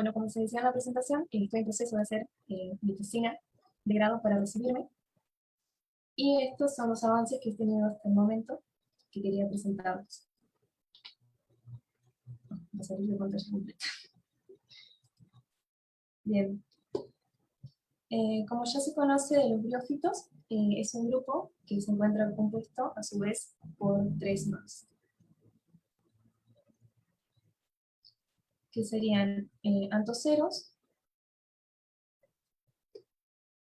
Bueno, como se decía en la presentación, estoy en proceso de hacer mi tesina de grado para recibirme. Y estos son los avances que he tenido hasta el momento que quería presentarles. Voy a salir de pantalla completa. Bien. Como ya se conoce de los briófitos, es un grupo que se encuentra compuesto a su vez por tres más, que serían antoceros,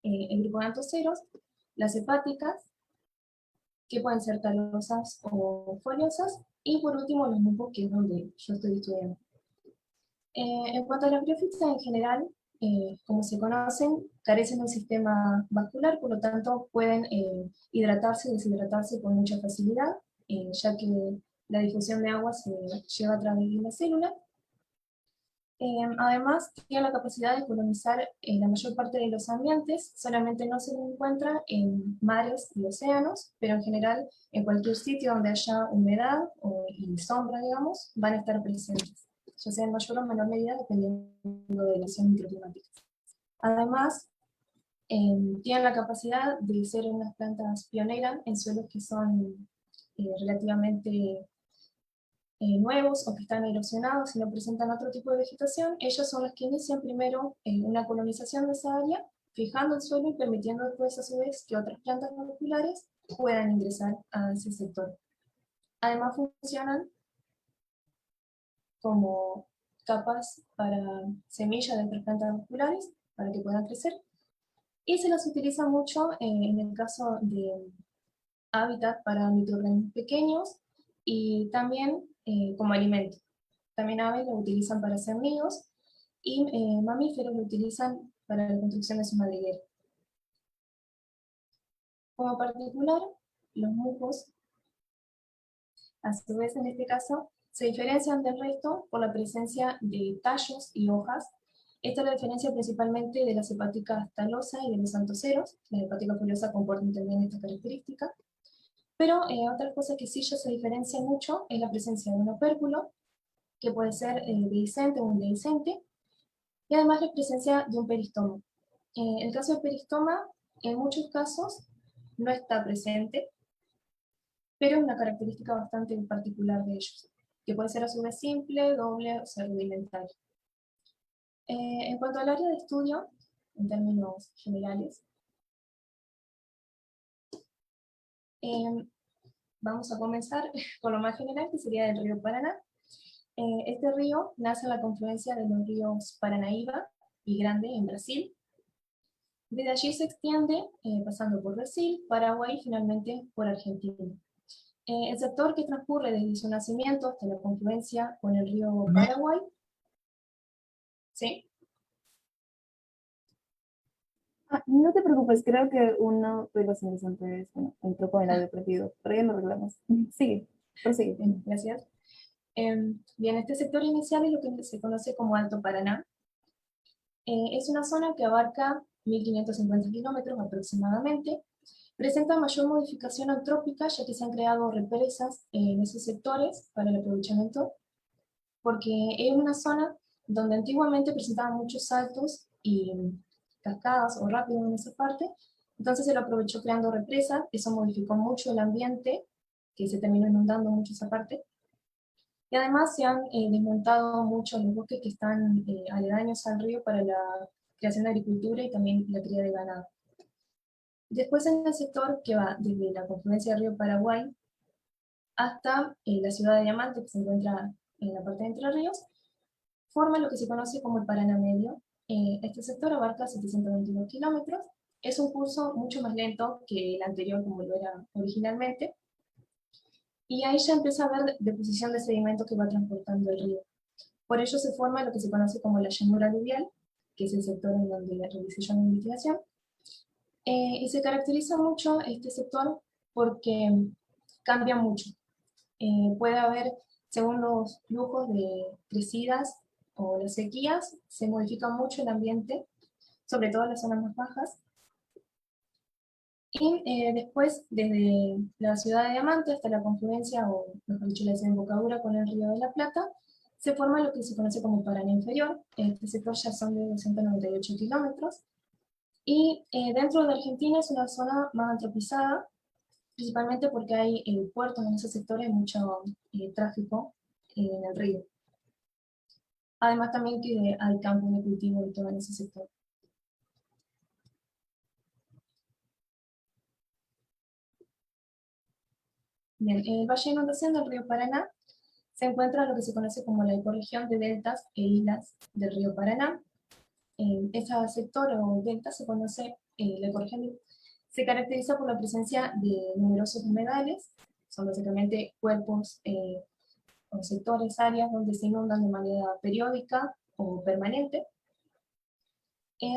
el grupo de antoceros, las hepáticas, que pueden ser talosas o foliosas, y por último los musgos, que es donde yo estoy estudiando. En cuanto a las briófitas en general, como se conocen, carecen de un sistema vascular, por lo tanto pueden hidratarse y deshidratarse con mucha facilidad, ya que la difusión de agua se lleva a través de la célula. Además, tiene la capacidad de colonizar la mayor parte de los ambientes, solamente no se encuentra en mares y océanos, pero en general en cualquier sitio donde haya humedad y sombra, digamos, van a estar presentes, ya sea en mayor o menor medida dependiendo de la condición microclimática. Además, tienen la capacidad de ser unas plantas pioneras en suelos que son relativamente nuevos o que están erosionados y no presentan otro tipo de vegetación. Ellos son los que inician primero una colonización de esa área, fijando el suelo y permitiendo después a su vez que otras plantas moleculares puedan ingresar a ese sector. Además funcionan como capas para semillas de otras plantas musculares para que puedan crecer, y se las utiliza mucho en el caso de hábitat para microorganismos pequeños y también como alimento. También aves lo utilizan para hacer nidos y mamíferos lo utilizan para la construcción de sus madrigueras. Como particular, los musgos, a su vez en este caso, se diferencian del resto por la presencia de tallos y hojas. Esta es la diferencia principalmente de las hepáticas talosa y de los antoceros. Las hepáticas foliosas comportan también esta característica. Pero otra cosa que sí ya se diferencia mucho es la presencia de un opérculo, que puede ser dehiscente o indehiscente, y además la presencia de un peristoma. El caso del peristoma, en muchos casos, no está presente, pero es una característica bastante particular de ellos, que puede ser a su vez simple, doble o ser rudimentario. En cuanto al área de estudio, en términos generales, vamos a comenzar con lo más general, que sería el río Paraná. Este río nace en la confluencia de los ríos Paranaíba y Grande en Brasil. Desde allí se extiende, pasando por Brasil, Paraguay y finalmente por Argentina. El sector que transcurre desde su nacimiento hasta la confluencia con el río Paraguay, ¿sí? No te preocupes, creo que uno de los ingresantes, bueno, entró con el audio perdido, pero ya lo arreglamos. Sigue, prosigue. Bien, gracias. Bien, este sector inicial es lo que se conoce como Alto Paraná. Es una zona que abarca 1.550 kilómetros aproximadamente. Presenta mayor modificación antrópica, ya que se han creado represas en esos sectores para el aprovechamiento, porque es una zona donde antiguamente presentaba muchos saltos y cascadas o rápidos en esa parte, entonces se lo aprovechó creando represas, eso modificó mucho el ambiente, que se terminó inundando mucho esa parte, y además se han desmontado mucho los bosques que están aledaños al río para la creación de agricultura y también la cría de ganado. Después en el sector que va desde la confluencia del río Paraguay hasta la ciudad de Diamante, que se encuentra en la parte de Entre Ríos, forma lo que se conoce como el Paraná Medio. Este sector abarca 722 kilómetros, es un curso mucho más lento que el anterior como lo era originalmente, y ahí ya empieza a haber deposición de sedimentos que va transportando el río. Por ello se forma lo que se conoce como la llanura aluvial, que es el sector en donde realicé yo mi investigación, y se caracteriza mucho este sector porque cambia mucho. Puede haber, según los flujos de crecidas o las sequías, se modifica mucho el ambiente, sobre todo en las zonas más bajas. Y después, desde la ciudad de Diamante hasta la confluencia, o mejor dicho, la desembocadura con el río de la Plata, se forma lo que se conoce como Paraná Inferior. Este sector ya son de 298 kilómetros. Y dentro de Argentina es una zona más antropizada, principalmente porque hay puertos en ese sector, hay mucho tráfico en el río. Además también que hay campos de cultivo y todo en ese sector. Bien, en el valle de inundación del río Paraná se encuentra lo que se conoce como la ecorregión de deltas e islas del río Paraná. En este sector o delta se conoce, la ecorregión se caracteriza por la presencia de numerosos humedales, son básicamente cuerpos o sectores, áreas donde se inundan de manera periódica o permanente.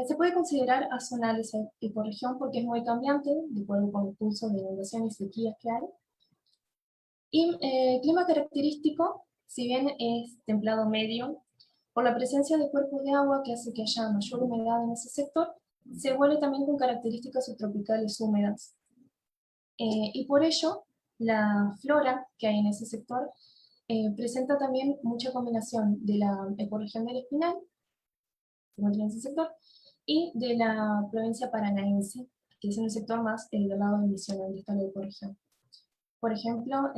Se puede considerar azonal esa ecorregión porque es muy cambiante, de acuerdo con el pulso de inundaciones y sequías que hay. Y clima característico, si bien es templado medio, por la presencia de cuerpos de agua que hace que haya mayor humedad en ese sector, se vuelve también con características subtropicales húmedas. Y por ello, la flora que hay en ese sector presenta también mucha combinación de la ecorregión del Espinal, que se encuentra en ese sector, y de la provincia paranaense, que es en el sector más del lado de Misiones, donde está la ecorregión. Por ejemplo,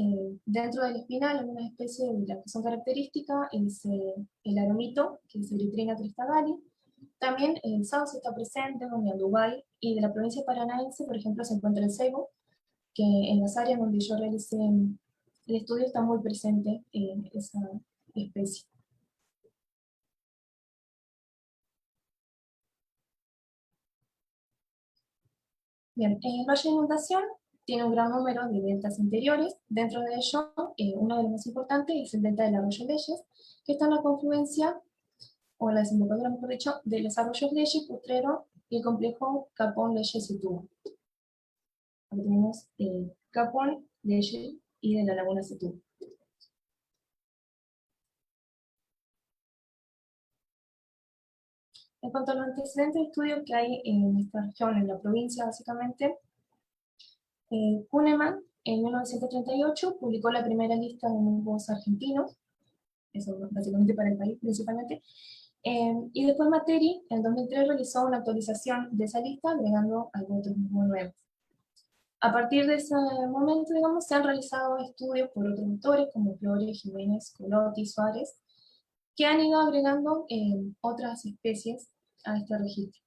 dentro del espinal, algunas especies de las que son características es el aromito, que es Erythrina tristagali. También el sauce está presente, donde en Dubái, y de la provincia paranaense, por ejemplo, se encuentra el ceibo, que en las áreas donde yo realicé el estudio está muy presente esa especie. Bien, el valle de inundación tiene un gran número de deltas interiores. Dentro de ello, uno de los más importantes es el delta del arroyo Leyes, que está en la confluencia, o en la desembocadura, mejor dicho, de los arroyos Leyes, Potrero y el complejo Capón, Leyes y Tubo. Aquí tenemos Capón, Leyes y de la laguna Setúbal. En cuanto a los antecedentes de estudios que hay en esta región, en la provincia básicamente, Kuhneman en 1938 publicó la primera lista de hongos argentinos, eso básicamente para el país principalmente, y después Materi en 2003 realizó una actualización de esa lista agregando algunos otros hongos nuevos. A partir de ese momento, digamos, se han realizado estudios por otros autores como Flores, Jiménez, Colotti, Suárez, que han ido agregando otras especies a este registro.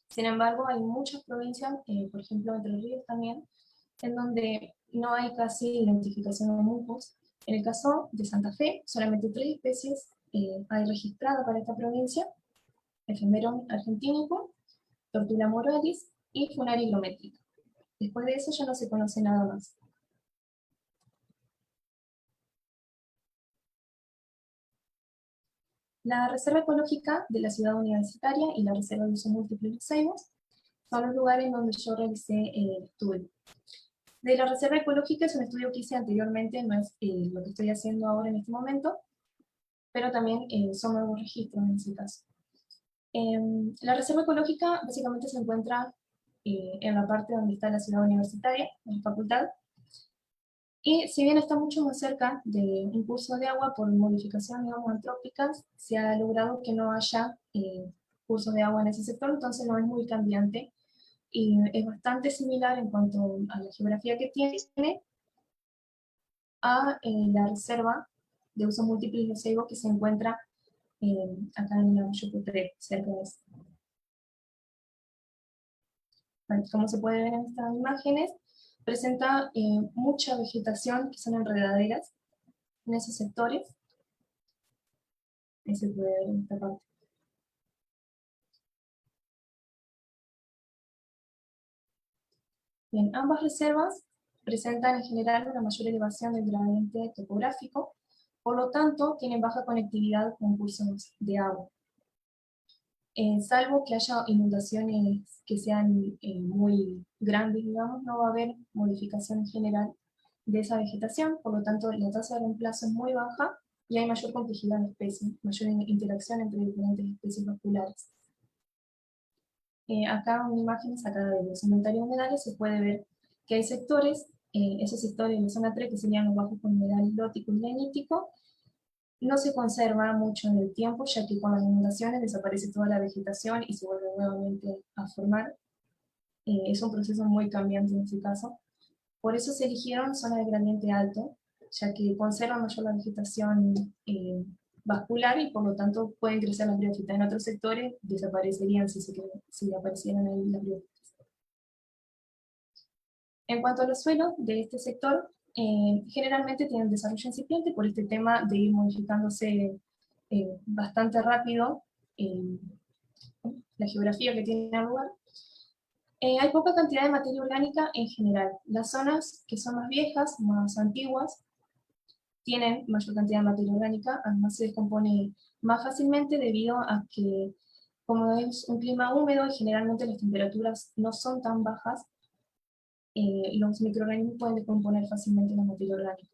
Sin embargo, hay muchas provincias, por ejemplo, Entre Ríos también, en donde no hay casi identificación de hongos. En el caso de Santa Fe, solamente 3 especies hay registradas para esta provincia: Efemeron argentinico, Tortula moralis y Funaria hygrometrica. Después de eso ya no se conoce nada más. La Reserva Ecológica de la Ciudad Universitaria y la Reserva de Uso Múltiple de los Ceibos son los lugares donde yo realicé el estudio. De la Reserva Ecológica es un estudio que hice anteriormente, no es lo que estoy haciendo ahora en este momento, pero también son nuevos registros en ese caso. La Reserva Ecológica básicamente se encuentra en la parte donde está la Ciudad Universitaria, en la facultad, y si bien está mucho más cerca de un curso de agua por modificación, digamos, antrópicas, se ha logrado que no haya cursos de agua en ese sector, entonces no es muy cambiante y es bastante similar en cuanto a la geografía que tiene a la reserva de uso múltiple de ceibo que se encuentra acá en la Yucutré, cerca de eso. Bueno, como se puede ver en estas imágenes, presenta mucha vegetación que son enredaderas en esos sectores. Ahí se puede ver en esta parte. Bien, ambas reservas presentan en general una mayor elevación del gradiente topográfico, por lo tanto tienen baja conectividad con cursos de agua. Salvo que haya inundaciones que sean muy grandes, digamos, no va a haber modificación en general de esa vegetación, por lo tanto la tasa de reemplazo es muy baja y hay mayor complejidad de especies, mayor interacción entre diferentes especies vasculares. Acá en imágenes sacada de los inventarios humedales se puede ver que hay sectores, esos sectores de la zona 3 que serían los bajos con humedal lótico y granítico, no se conserva mucho en el tiempo, ya que con las inundaciones desaparece toda la vegetación y se vuelve nuevamente a formar. Es un proceso muy cambiante en este caso. Por eso se eligieron zonas de gradiente alto, ya que conservan mayor la vegetación vascular y por lo tanto pueden crecer las briófitas. En otros sectores desaparecerían si aparecieran ahí las briófitas. En cuanto a los suelos de este sector, generalmente tienen desarrollo incipiente por este tema de ir modificándose bastante rápido la geografía que tiene lugar. Hay poca cantidad de materia orgánica en general. Las zonas que son más viejas, más antiguas, tienen mayor cantidad de materia orgánica, además se descompone más fácilmente debido a que, como es un clima húmedo y generalmente las temperaturas no son tan bajas, los microorganismos pueden descomponer fácilmente la materia orgánica.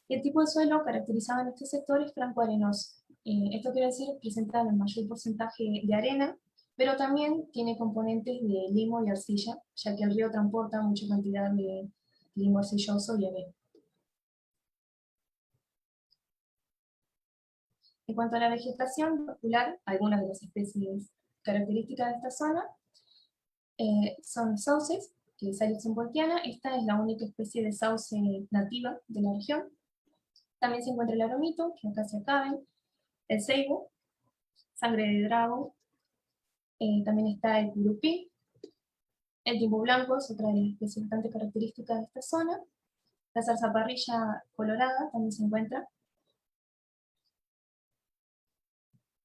El tipo de suelo caracterizado en este sector es franco-arenoso. Esto quiere decir que presenta el mayor porcentaje de arena, pero también tiene componentes de limo y arcilla, ya que el río transporta mucha cantidad de limo arcilloso y arena. En cuanto a la vegetación vascular, algunas de las especies características de esta zona son sauces, que es Salix humboldtiana. Esta es la única especie de sauce nativa de la región. También se encuentra el aromito, que acá se acaben, el ceibo, sangre de drago, también está el curupí, el timbo blanco es otra de las especies bastante características de esta zona, la zarzaparrilla colorada también se encuentra.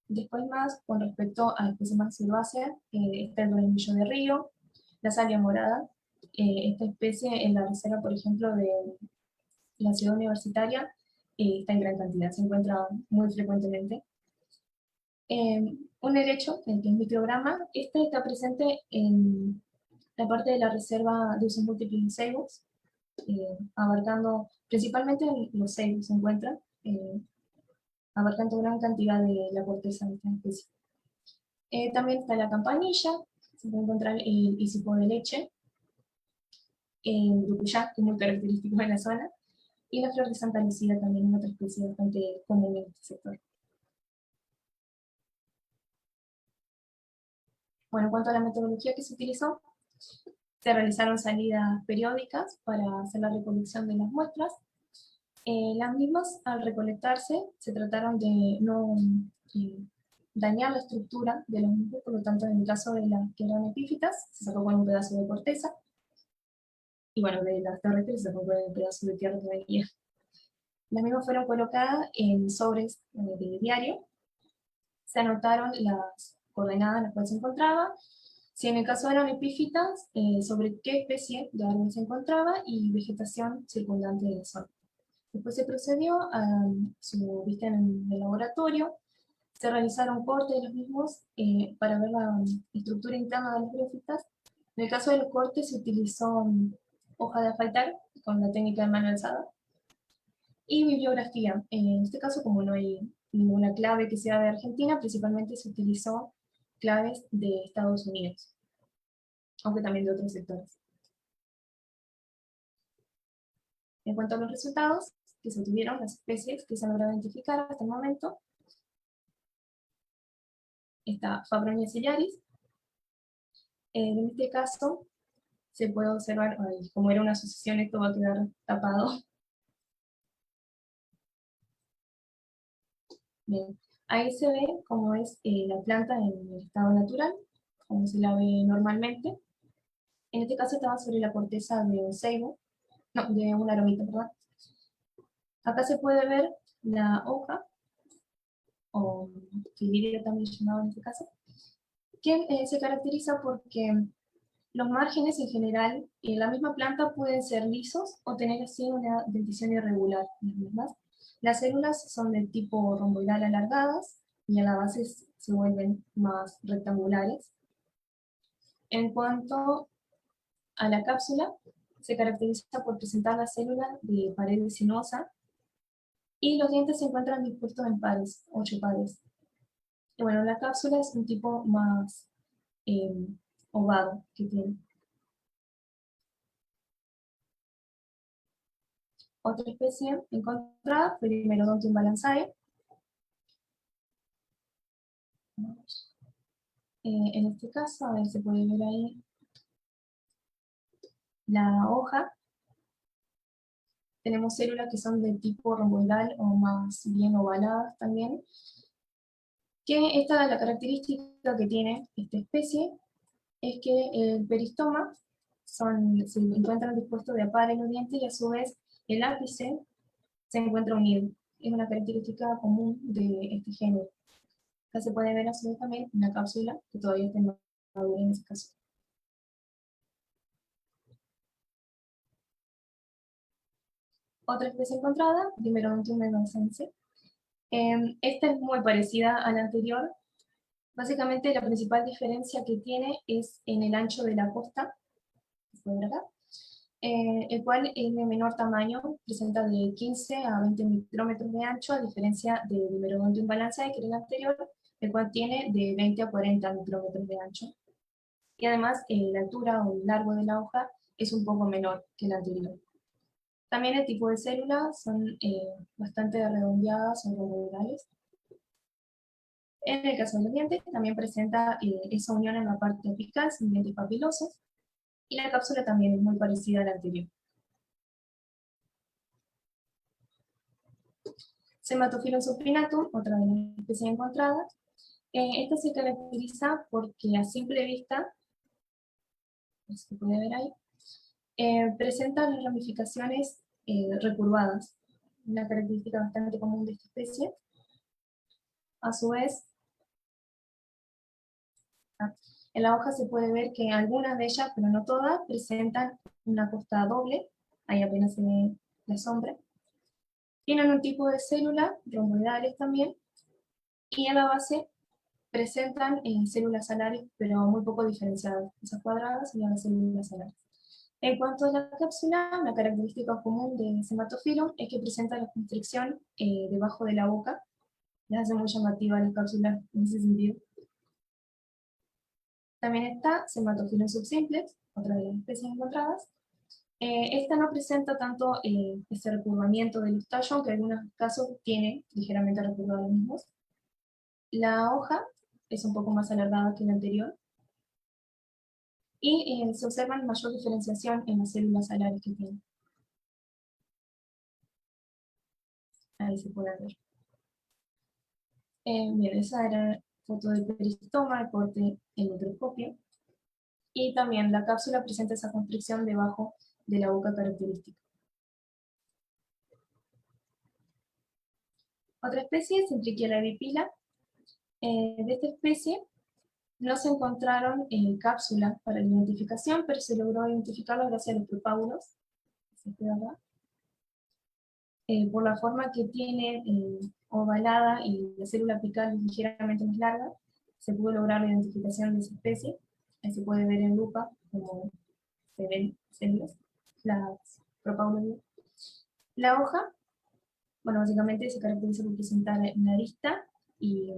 Después más, con respecto a especies más herbáceas, está el dormillo de río, la salvia morada. Esta especie en la reserva, por ejemplo, de la ciudad universitaria, está en gran cantidad, se encuentra muy frecuentemente. Un helecho, que es micrograma, este está presente en la parte de la reserva de usos múltiples de ceibos, abarcando principalmente los ceibos se encuentran, abarcando gran cantidad de la corteza de esta especie. También está la campanilla, se puede encontrar el hicipo de leche, el ducuyá, que es muy característico de la zona, y la flor de Santa Lucía también es otra especie bastante común en este sector. Bueno, en cuanto a la metodología que se utilizó, se realizaron salidas periódicas para hacer la recolección de las muestras. Las mismas, al recolectarse, se trataron de no dañar la estructura de los mismos, por lo tanto, en el caso de las que eran epífitas, se sacó con un pedazo de corteza, y bueno, de las terrestres se sacó con un pedazo de tierra que venía. Las mismas fueron colocadas en sobres de diario, se anotaron las coordenadas en las cuales se encontraba, si en el caso eran epífitas, sobre qué especie de árbol se encontraba y vegetación circundante de la zona. Después se procedió a su vista en el laboratorio, se realizaron cortes de los mismos para ver la estructura interna de las briófitas. En el caso de los cortes se utilizó hoja de afeitar con la técnica de mano alzada y bibliografía. En este caso, como no hay ninguna clave que sea de Argentina, principalmente se utilizó claves de Estados Unidos, aunque también de otros sectores. En cuanto a los resultados que se obtuvieron, las especies que se han logrado identificar hasta el momento, está Fabronia cellaris. En este caso, se puede observar, como era una asociación, esto va a quedar tapado. Bien. Ahí se ve cómo es la planta en el estado natural, como se la ve normalmente. En este caso estaba sobre la corteza de un ceibo, no, de un aromito, perdón. Acá se puede ver la hoja, o filirio también llamado en este caso, que se caracteriza porque los márgenes en general en la misma planta pueden ser lisos o tener así una dentición irregular. Las células son de tipo romboidal alargadas y en la base se vuelven más rectangulares. En cuanto a la cápsula, se caracteriza por presentar las células de pared sinuosa y los dientes se encuentran dispuestos en pares, 8 pares. Y bueno, la cápsula es un tipo más eh, ovado que tiene. Otra especie encontrada fue el Merodontium balanzae. En este caso, a ver, se puede ver ahí la hoja. Tenemos células que son de tipo romboidal o más bien ovaladas también, que esta es la característica que tiene esta especie, es que el peristoma se encuentran dispuestos de a par en los dientes y a su vez el ápice se encuentra unido. Es una característica común de este género. Acá se puede ver a su vez también una cápsula que todavía está inmadura en ese caso. Otra especie encontrada, Dimerodontium mendozense. Esta es muy parecida a la anterior. Básicamente la principal diferencia que tiene es en el ancho de la costa, que se puede ver acá, el cual es de menor tamaño, presenta de 15 a 20 micrómetros de ancho, a diferencia de Dimerodontium balanzae, que era el anterior, el cual tiene de 20 a 40 micrómetros de ancho. Y además, la altura o el largo de la hoja es un poco menor que el anterior. También el tipo de células son bastante redondeadas o romboidales. En el caso de los dientes, también presenta esa unión en la parte apical, sin dientes papilosos, y la cápsula también es muy parecida a la anterior. Cematophyllum supinatum, otra de las especies encontradas. Esta se caracteriza porque a simple vista, se puede ver ahí, presenta las ramificaciones recurvadas, una característica bastante común de esta especie. A su vez, en la hoja se puede ver que algunas de ellas, pero no todas, presentan una costa doble, ahí apenas se ve la sombra. Tienen un tipo de célula, romboidales también, y en la base presentan células alares, pero muy poco diferenciadas. Esas cuadradas serían las células alares. En cuanto a la cápsula, una característica común de Cematophyllum es que presenta la constricción debajo de la boca. Les hace muy llamativa la cápsula en ese sentido. También está Cematophyllum subsimplex, otra de las especies encontradas. Esta no presenta tanto ese recurvamiento del tallo, aunque en algunos casos tiene ligeramente recurvados los mismos. La hoja es un poco más alargada que la anterior, y se observa mayor diferenciación en las células alares que tiene. Ahí se puede ver. Bien, esa era foto del peristoma, el corte en microscopio. Y también la cápsula presenta esa constricción debajo de la boca característica. Otra especie es Centrichia vipila. De esta especie no se encontraron cápsulas para la identificación, pero se logró identificarlo gracias a los propágulos. Por la forma que tiene ovalada y la célula apical ligeramente más larga, se pudo lograr la identificación de esa especie. Ahí se puede ver en lupa como se ven células, las propágulos. La hoja, bueno, básicamente se caracteriza por presentar una arista y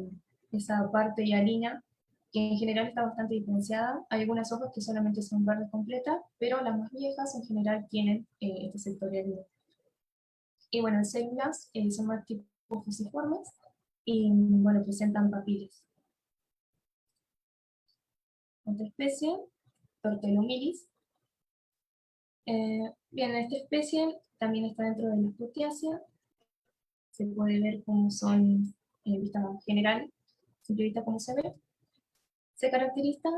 esa parte hialina, que en general está bastante diferenciada. Hay algunas hojas que solamente son verdes completas, pero las más viejas en general tienen este sector hialino. Y bueno, en células son más tipo fusiformes y bueno, presentan papilas. Otra especie, Tortellomilis. Bien, esta especie también está dentro de las Proteaceae. Se puede ver cómo son en vista general, simple vista cómo se ve. Se caracteriza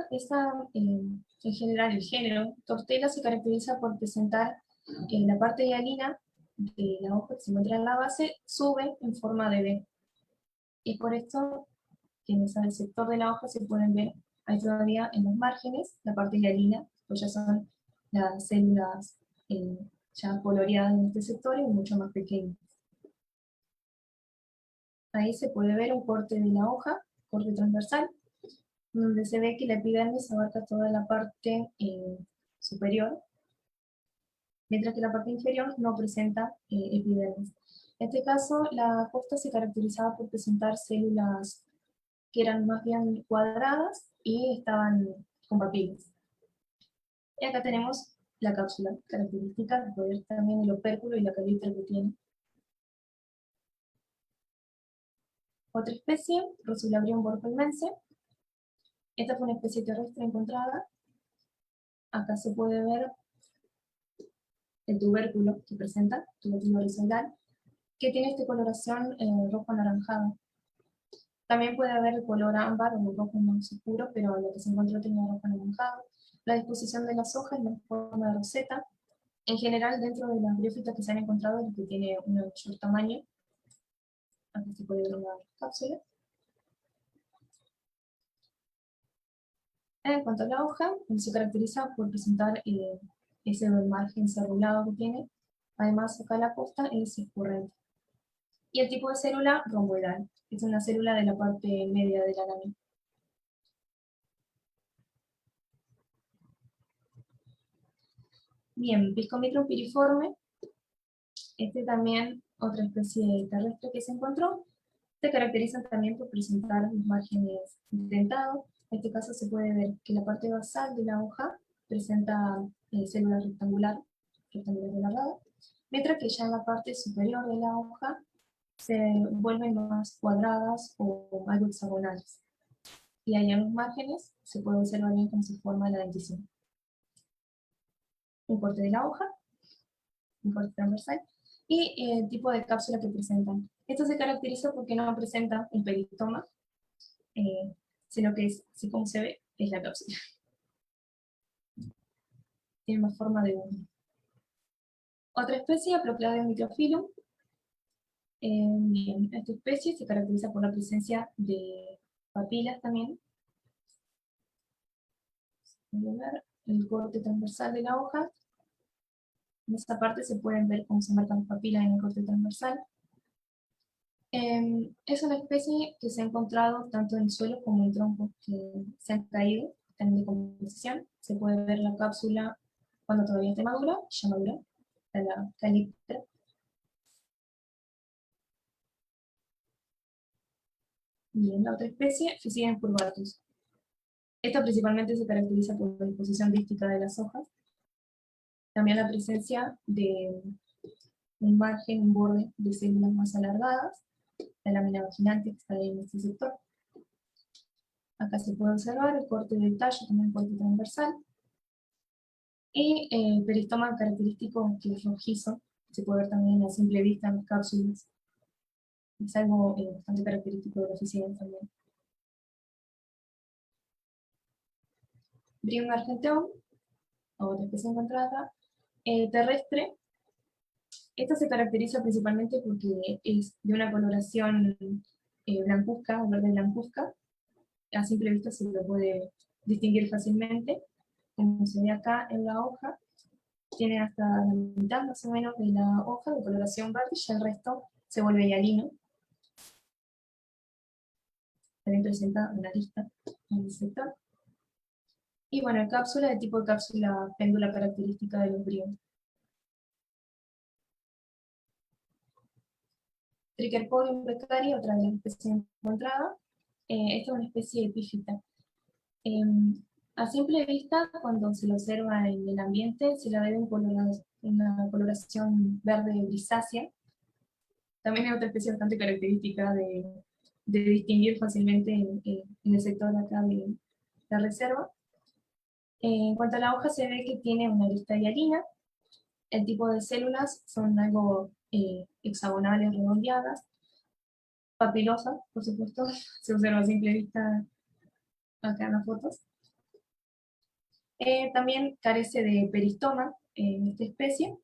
en general el género Tortella se caracteriza por presentar la parte hialina de la hoja que se encuentra en la base, sube en forma de V. Y por esto, quienes en el sector de la hoja se pueden ver ahí todavía en los márgenes, la parte hialina, pues ya son las células ya coloreadas en este sector y mucho más pequeñas. Ahí se puede ver un corte de la hoja, corte transversal, donde se ve que la epidermis abarca toda la parte superior, mientras que la parte inferior no presenta epidermis. En este caso, la costa se caracterizaba por presentar células que eran más bien cuadradas y estaban con papilas. Y acá tenemos la cápsula característica, poder también el opérculo y la calitra que tiene. Otra especie, Rosulabrium borpelmense. Esta fue una especie terrestre encontrada. Acá se puede ver el tubérculo que presenta, tubérculo horizontal, que tiene esta coloración rojo anaranjado. También puede haber el color ámbar o rojo más oscuro, pero lo que se encontró tenía rojo anaranjado. La disposición de las hojas es en forma de roseta. En general, dentro de las briófitas que se han encontrado, el que tiene un mayor tamaño. Aquí se puede ver una cápsula. En cuanto a la hoja, se caracteriza por presentar ese margen cerulado que tiene. Además, acá la costa es escurrente. Y el tipo de célula, romboidal. Es una célula de la parte media de la lámina. Bien, Piscomitrum piriforme. Este también, otra especie terrestre que se encontró. Se caracterizan también por presentar los márgenes dentados. En este caso se puede ver que la parte basal de la hoja presenta células rectangulares alargadas, mientras que ya en la parte superior de la hoja se vuelven más cuadradas o algo hexagonales. Y ahí en los márgenes se puede observar bien cómo se forma la dentición. Un corte de la hoja, un corte transversal, y el tipo de cápsula que presentan. Esto se caracteriza porque no presenta un peristoma, sino que es, así como se ve, es la cápsula. Tiene más forma de uno. Otra especie, Procladium microphyllum. Bien, esta especie se caracteriza por la presencia de papilas también. Voy a ver el corte transversal de la hoja. En esta parte se pueden ver cómo se marcan las papilas en el corte transversal. Es una especie que se ha encontrado tanto en suelos como en troncos que se han caído, están en decomposición. Se puede ver la cápsula cuando todavía está madura, ya madura, la caliptra. Bien, la otra especie, Physidium curvatus. Esta principalmente se caracteriza por la disposición dística de las hojas, también la presencia de un margen, un borde de células más alargadas, la lámina vaginante que está ahí en este sector. Acá se puede observar el corte del tallo, también corte transversal, y el peristoma característico que es rojizo, se puede ver también a simple vista en las cápsulas. Es algo bastante característico de la oficina también. Brium argenteum, otra especie encontrada acá, terrestre. Esta se caracteriza principalmente porque es de una coloración blancuzca, verde blancuzca. A simple vista se lo puede distinguir fácilmente. Como se ve acá en la hoja, tiene hasta la mitad más o menos de la hoja de coloración verde y el resto se vuelve hialino. También presenta una lista en el sector. Y bueno, cápsula de tipo de cápsula péndula característica de los brios. Tricherpodium beccarii, otra de las especies encontradas. Esta es una especie epífita. A simple vista, cuando se lo observa en el ambiente, se le ve una coloración verde grisácea. También es otra especie bastante característica de distinguir fácilmente en el sector acá de la reserva. En cuanto a la hoja, se ve que tiene una lista hialina. El tipo de células son algo hexagonales, redondeadas, papilosas, por supuesto, se observa a simple vista acá en las fotos. También carece de peristoma en esta especie.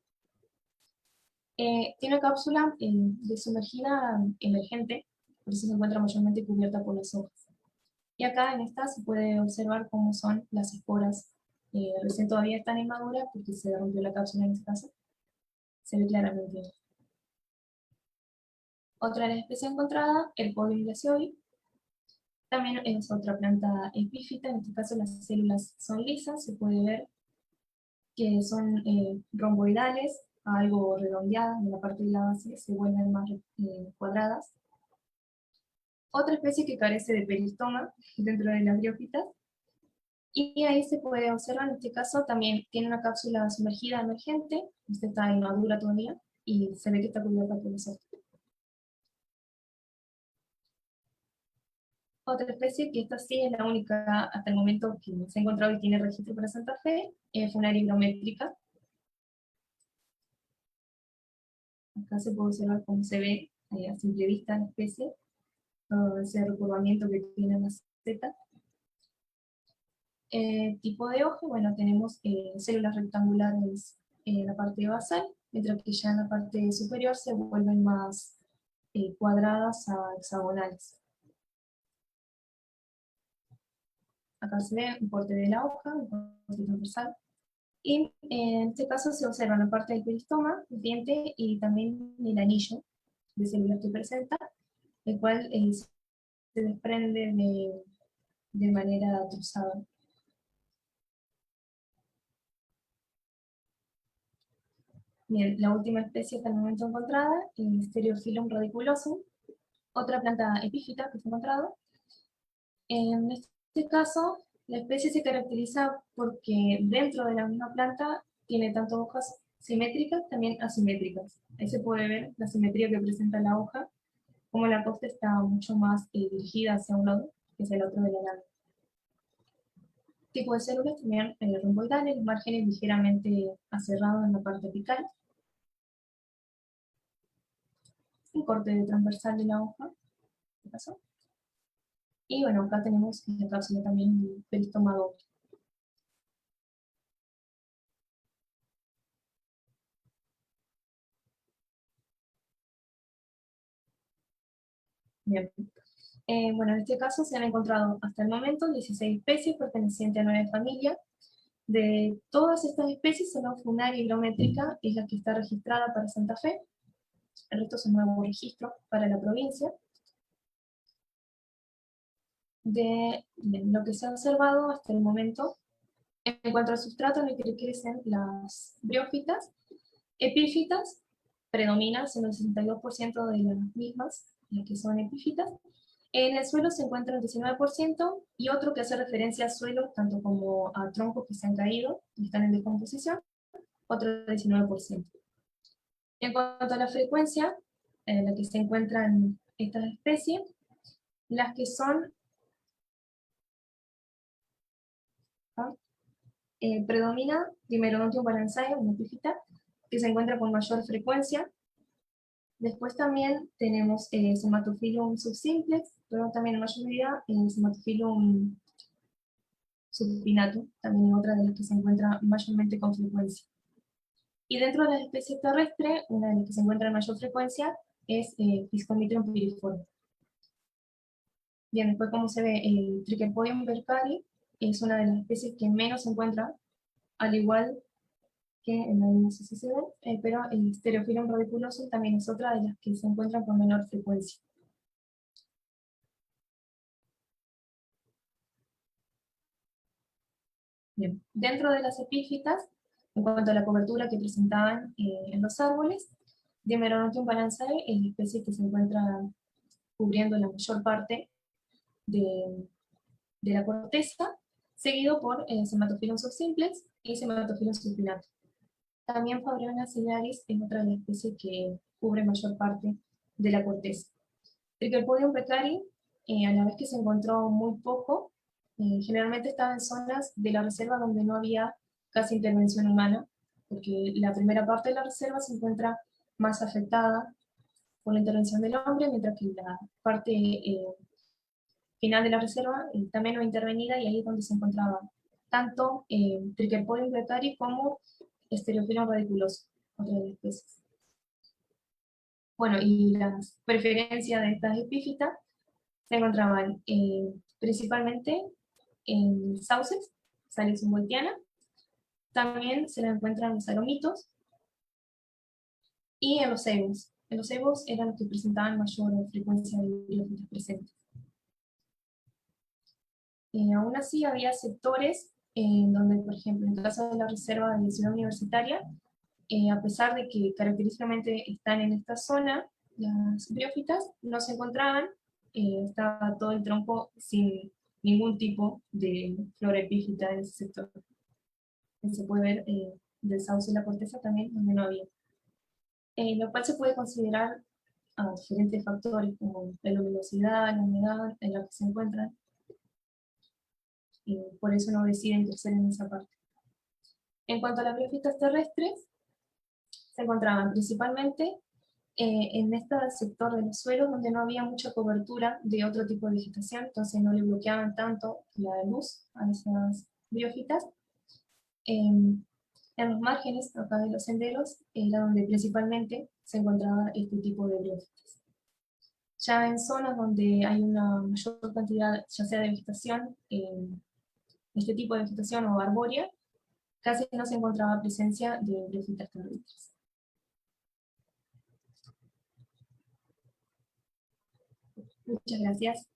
Tiene una cápsula de sumergida emergente, por eso se encuentra mayormente cubierta por las hojas. Y acá en esta se puede observar cómo son las esporas. Recién todavía están inmaduras porque se rompió la cápsula en este caso. Se ve claramente. Otra de las especies encontradas, el Podium glacioi. También es otra planta epífita, en este caso las células son lisas, se puede ver que son romboidales, algo redondeadas, en la parte de la base se vuelven más cuadradas. Otra especie que carece de peristoma dentro de las briófitas, y ahí se puede observar, en este caso también tiene una cápsula sumergida emergente, esta está inmadura todavía, y se ve que está cubierta por los ojos. Otra especie, que esta sí es la única hasta el momento que se ha encontrado y tiene registro para Santa Fe, es Funaria hygrometrica. Acá se puede observar cómo se ve a simple vista la especie, todo ese recurvamiento que tiene la seta. Tipo de hoja, bueno, tenemos células rectangulares en la parte basal, mientras que ya en la parte superior se vuelven más cuadradas a hexagonales. Acá se ve un porte de la hoja, un porte transversal. Y en este caso se observa la parte del peristoma, el diente y también el anillo de células que presenta, el cual se desprende de manera truzada. Bien, la última especie hasta el momento encontrada, Stereophyllum radiculosum, otra planta epífita que se ha encontrado. En este caso, la especie se caracteriza porque dentro de la misma planta tiene tanto hojas simétricas, también asimétricas. Ahí se puede ver la simetría que presenta la hoja, como la costa está mucho más dirigida hacia un lado que hacia el otro de la lana. Tipo de células también romboidales, márgenes ligeramente aserrados en la parte apical, un corte transversal de la hoja, ¿qué pasó? Y bueno, acá tenemos la cápsula también del peristoma doble. Bien. Bueno, en este caso se han encontrado hasta el momento 16 especies pertenecientes a 9 familias. De todas estas especies, solo Funaria hygrometrica es la que está registrada para Santa Fe. El resto son nuevos registros para la provincia. De lo que se ha observado hasta el momento, en cuanto al sustrato en el que crecen las briófitas, epífitas predominan, siendo el 62% de las mismas, las que son epífitas. En el suelo se encuentra el 19% y otro que hace referencia a suelo, tanto como a troncos que se han caído y están en descomposición, otro 19%. En cuanto a la frecuencia en la que se encuentran estas especies, las que son ¿no? Predomina Dimerodontium balanzae, una epífita, que se encuentra con mayor frecuencia. Después también tenemos Somatophilum subsimplex, pero también en mayor medida Somatophilum subpinatum, también otra de las que se encuentra mayormente con frecuencia. Y dentro de las especies terrestres, una de las que se encuentra en mayor frecuencia es Piscomitrum piriforme. Bien, después como se ve, el Trichopodium berkari es una de las especies que menos se encuentra, al igual que en la no sé si se ve, pero el Stereophyllum radiculosum también es otra de las que se encuentran con menor frecuencia. Bien, dentro de las epífitas, en cuanto a la cobertura que presentaban en los árboles, Dimerodontium balanzae es la especie que se encuentra cubriendo la mayor parte de la corteza, seguido por Somatophilum subsimplex y Somatophilum supinatum. También Fabriona cillaris es otra de las especies que cubre mayor parte de la corteza. Trichopodium becari, a la vez que se encontró muy poco, generalmente estaba en zonas de la reserva donde no había casi intervención humana, porque la primera parte de la reserva se encuentra más afectada por la intervención del hombre, mientras que la parte final de la reserva también no intervenida, y ahí es donde se encontraba tanto Trichopodium becari como Stereophyllum radiculoso, otra de las especies. Bueno, y las preferencias de estas epífitas se encontraban principalmente en sauces, Salix humboldtiana, también se la encuentran en los aromitos y en los cebos. En los cebos eran los que presentaban mayor frecuencia de briófitas presentes. Aún así había sectores en donde, por ejemplo, en el caso de la reserva de la ciudad universitaria, a pesar de que característicamente están en esta zona, las briófitas no se encontraban, estaba todo el tronco sin ningún tipo de flora epífita en ese sector. Se puede ver del sauce y la corteza también, donde no había. Lo cual se puede considerar a diferentes factores como la luminosidad, la humedad en la que se encuentran, y por eso no deciden crecer en esa parte. En cuanto a las briófitas terrestres, se encontraban principalmente en este sector de los suelos donde no había mucha cobertura de otro tipo de vegetación, entonces no le bloqueaban tanto la luz a esas briófitas. En los márgenes acá de los senderos era donde principalmente se encontraba este tipo de briófitas. Ya en zonas donde hay una mayor cantidad, ya sea de vegetación, este tipo de vegetación o arbórea, casi no se encontraba presencia de briófitas terrestres. Muchas gracias.